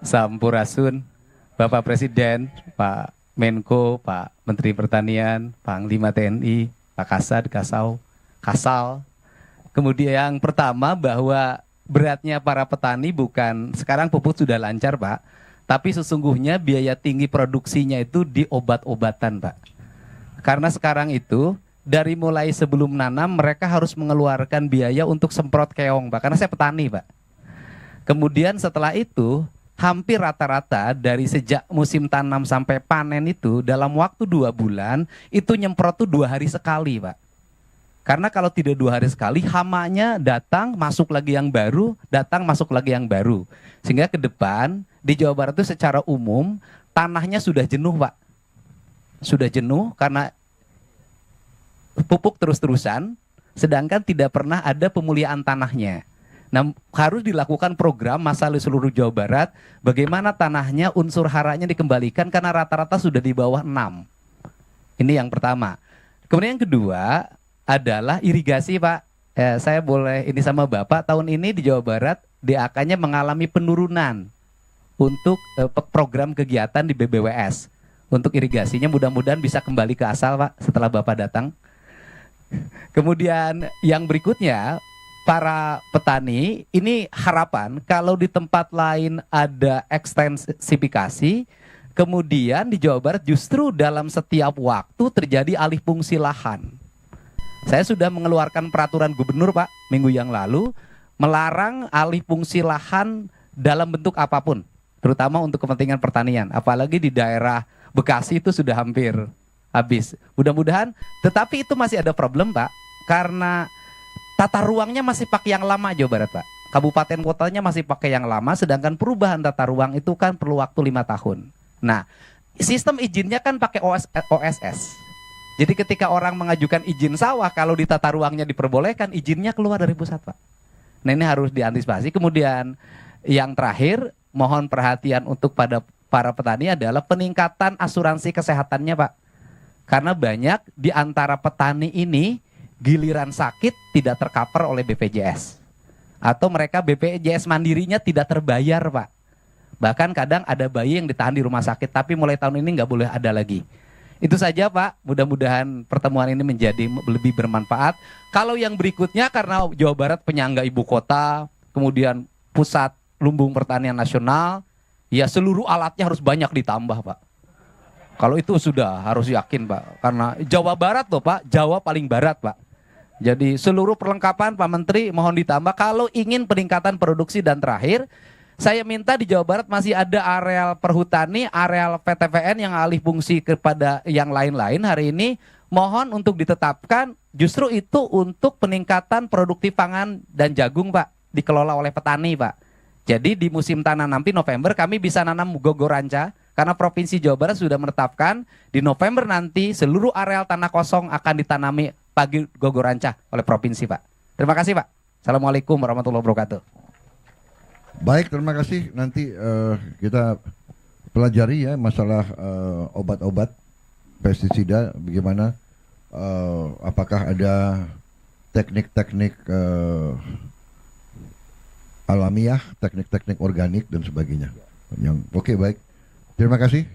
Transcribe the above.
Sampurasun, Bapak Presiden, Pak Menko, Pak Menteri Pertanian, Panglima TNI, Pak Kasad, Kasal. Kemudian yang pertama bahwa beratnya para petani bukan sekarang pupuk sudah lancar Pak, tapi sesungguhnya biaya tinggi produksinya itu di obat-obatan Pak. Karena sekarang itu dari mulai sebelum nanam mereka harus mengeluarkan biaya untuk semprot keong Pak, karena saya petani Pak. Kemudian setelah itu hampir rata-rata dari sejak musim tanam sampai panen itu dalam waktu 2 bulan itu nyemprot tuh 2 hari sekali Pak. Karena kalau tidak 2 hari sekali hamanya datang masuk lagi yang baru, datang masuk lagi yang baru. Sehingga ke depan di Jawa Barat itu secara umum tanahnya sudah jenuh Pak. Sudah jenuh karena pupuk terus-terusan sedangkan tidak pernah ada pemulihan tanahnya. Nah, harus dilakukan program masalah di seluruh Jawa Barat, bagaimana tanahnya unsur haranya dikembalikan karena rata-rata sudah di bawah 6. Ini yang pertama. Kemudian yang kedua adalah irigasi Pak. Saya boleh ini sama Bapak, tahun ini di Jawa Barat DAK-nya mengalami penurunan untuk program kegiatan di BBWS. Untuk irigasinya mudah-mudahan bisa kembali ke asal Pak setelah Bapak datang. Kemudian yang berikutnya, para petani ini harapan kalau di tempat lain ada ekstensifikasi, kemudian di Jawa Barat justru dalam setiap waktu terjadi alih fungsi lahan. Saya sudah mengeluarkan peraturan gubernur Pak minggu yang lalu melarang alih fungsi lahan dalam bentuk apapun, terutama untuk kepentingan pertanian. Apalagi di daerah Bekasi itu sudah hampir habis. Mudah-mudahan, tetapi itu masih ada problem Pak, karena tata ruangnya masih pakai yang lama Jawa Barat Pak. Kabupaten kotanya masih pakai yang lama, sedangkan perubahan tata ruang itu kan perlu waktu 5 tahun. Nah, sistem izinnya kan pakai OSS. Jadi ketika orang mengajukan izin sawah, kalau di tata ruangnya diperbolehkan, izinnya keluar dari pusat Pak. Nah ini harus diantisipasi. Kemudian yang terakhir, mohon perhatian untuk pada para petani adalah peningkatan asuransi kesehatannya Pak. Karena banyak di antara petani ini giliran sakit tidak tercover oleh BPJS. Atau mereka BPJS mandirinya tidak terbayar Pak. Bahkan kadang ada bayi yang ditahan di rumah sakit, tapi mulai tahun ini nggak boleh ada lagi. Itu saja Pak, mudah-mudahan pertemuan ini menjadi lebih bermanfaat. Kalau yang berikutnya karena Jawa Barat penyangga ibu kota, kemudian pusat lumbung pertanian nasional, ya seluruh alatnya harus banyak ditambah Pak. Kalau itu sudah harus yakin Pak, karena Jawa Barat loh Pak, Jawa paling barat Pak. Jadi seluruh perlengkapan Pak Menteri mohon ditambah kalau ingin peningkatan produksi. Dan terakhir, saya minta di Jawa Barat masih ada areal perhutani, areal PTPN yang alih fungsi kepada yang lain-lain hari ini. Mohon untuk ditetapkan justru itu untuk peningkatan produktif pangan dan jagung Pak, dikelola oleh petani Pak. Jadi di musim tanam nanti November kami bisa nanam gogoranca, karena Provinsi Jawa Barat sudah menetapkan di November nanti seluruh areal tanah kosong akan ditanami pagi gogoranca oleh Provinsi Pak. Terima kasih Pak. Assalamualaikum warahmatullahi wabarakatuh. Baik, terima kasih. Nanti kita pelajari ya masalah obat-obat pestisida, bagaimana, apakah ada teknik-teknik alamiah, teknik-teknik organik dan sebagainya. Yang oke, baik. Terima kasih.